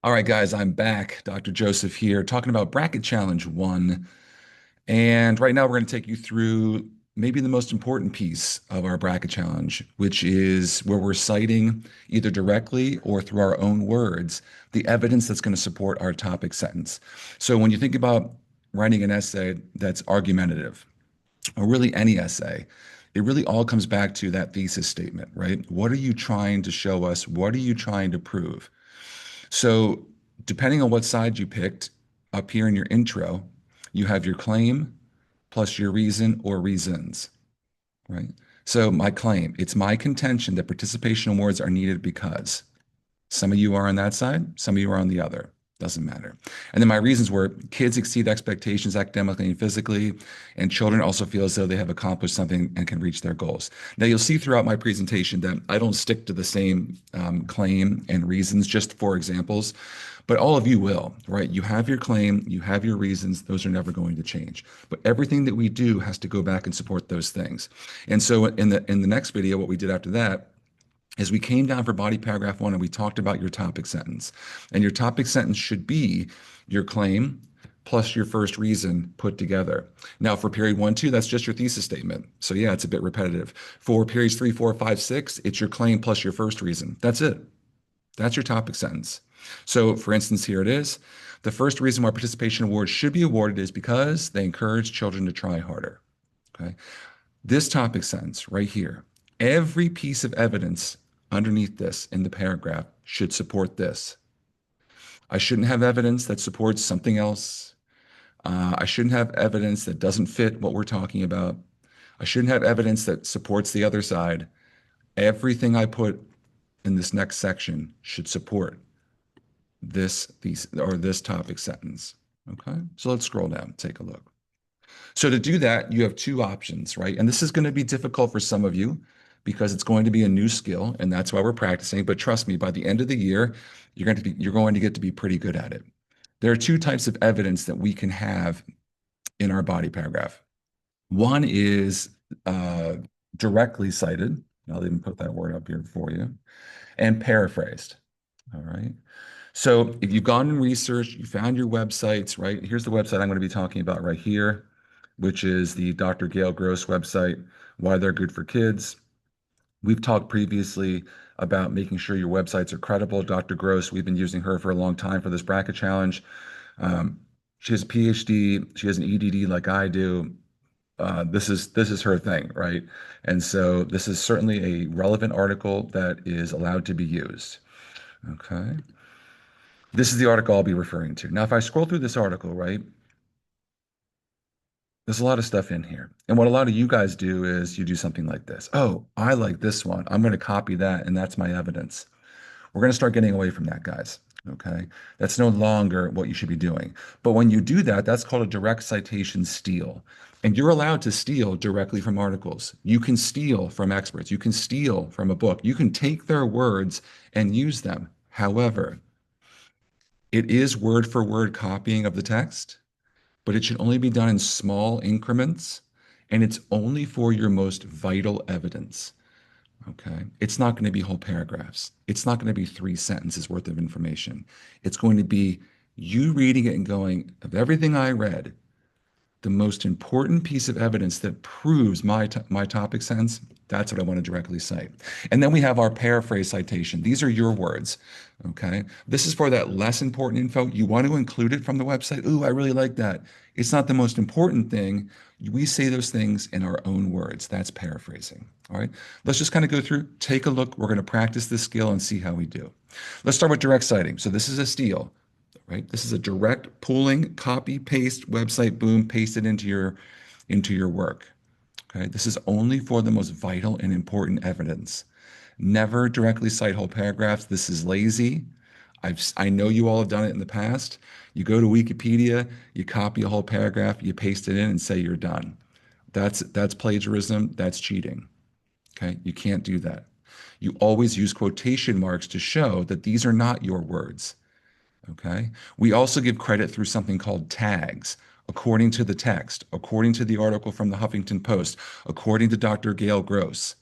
All right, guys, I'm back. Dr. Joseph here, talking about Bracket Challenge 1. And right now, we're going to take you through maybe the most important piece of our bracket challenge, which is where we're citing either directly or through our own words the evidence that's going to support our topic sentence. So when you think about writing an essay that's argumentative, or really any essay, it really all comes back to that thesis statement, right? What are you trying to show us? What are you trying to prove? So, depending on what side you picked, up here in your intro, you have your claim plus your reason or reasons, right? So, my claim, it's my contention that participation awards are needed because some of you are on that side, some of you are on the other. Doesn't matter. And then my reasons were kids exceed expectations academically and physically, and children also feel as though they have accomplished something and can reach their goals. Now, you'll see throughout my presentation that I don't stick to the same claim and reasons just for examples, but all of you will, right? You have your claim, you have your reasons, those are never going to change. But everything that we do has to go back and support those things. And so in the next video, what we did after that is we came down for body paragraph 1 and we talked about your topic sentence. And your topic sentence should be your claim plus your first reason put together. Now, for period 1, 2, that's just your thesis statement. So, yeah, it's a bit repetitive. For periods 3, 4, 5, 6, it's your claim plus your first reason. That's it. That's your topic sentence. So, for instance, here it is. The first reason why participation awards should be awarded is because they encourage children to try harder. Okay. This topic sentence right here, every piece of evidence underneath this in the paragraph should support this. I shouldn't have evidence that supports something else. I shouldn't have evidence that doesn't fit what we're talking about. I shouldn't have evidence that supports the other side. Everything I put in this next section should support this topic sentence. Okay, so let's scroll down, take a look. So to do that, you have two options, right? And this is going to be difficult for some of you because it's going to be a new skill, and that's why we're practicing. But trust me, by the end of the year, you're going to get to be pretty good at it. There are two types of evidence that we can have in our body paragraph. One is directly cited. I'll even put that word up here for you, and paraphrased. All right. So if you've gone and researched, you found your websites, right? Here's the website I'm going to be talking about right here, which is the Dr. Gail Gross website, Why They're Good for Kids. We've talked previously about making sure your websites are credible. Dr. Gross, we've been using her for a long time for this bracket challenge. She has a PhD, she has an EDD like I do. This is her thing, right? And so this is certainly a relevant article that is allowed to be used. Okay. This is the article I'll be referring to. Now, if I scroll through this article, right, there's a lot of stuff in here. And what a lot of you guys do is you do something like this. Oh, I like this one. I'm going to copy that, and that's my evidence. We're going to start getting away from that, guys. Okay. That's no longer what you should be doing. But when you do that, that's called a direct citation steal. And you're allowed to steal directly from articles. You can steal from experts. You can steal from a book. You can take their words and use them. However, it is word for word copying of the text, but it should only be done in small increments, and it's only for your most vital evidence. Okay. It's not going to be whole paragraphs. It's not going to be 3 sentences worth of information. It's going to be you reading it and going, of everything I read, the most important piece of evidence that proves my topic sentence, that's what I want to directly cite. And then we have our paraphrase citation. These are your words. Okay. This is for that less important info. You want to include it from the website. Ooh, I really like that. It's not the most important thing. We say those things in our own words. That's paraphrasing. All right. Let's just kind of go through, take a look. We're going to practice this skill and see how we do. Let's start with direct citing. So this is a steal, right? This is a direct pulling, copy, paste, website, boom, paste it into your work. Okay. This is only for the most vital and important evidence. Never directly cite whole paragraphs. This is lazy. I know you all have done it in the past. You go to Wikipedia, you copy a whole paragraph, you paste it in and say you're done. That's plagiarism, that's cheating. Okay? You can't do that. You always use quotation marks to show that these are not your words. Okay? We also give credit through something called tags. According to the text, according to the article from the Huffington Post, according to Dr. Gail Gross.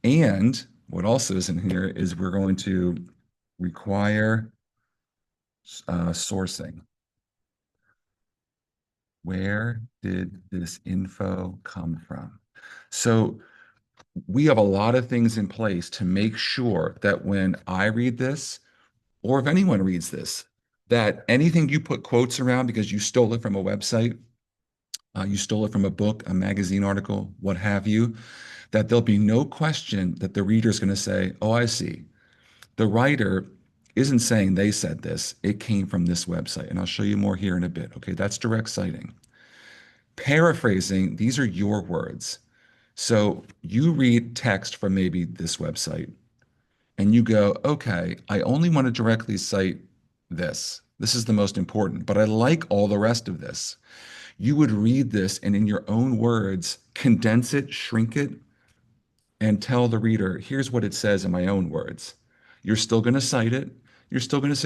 And what also is in here is we're going to require Sourcing. Where did this info come from? So we have a lot of things in place to make sure that when I read this, or if anyone reads this, that anything you put quotes around because you stole it from a website, you stole it from a book, a magazine article, what have you, that there'll be no question that the reader is going to say, oh, I see. The writer isn't saying they said this, it came from this website. And I'll show you more here in a bit. Okay, that's direct citing. Paraphrasing, these are your words. So you read text from maybe this website and you go, okay, I only want to directly cite this. This is the most important, but I like all the rest of this. You would read this and in your own words, condense it, shrink it, and tell the reader, here's what it says in my own words. You're still going to cite it. You're still going to say,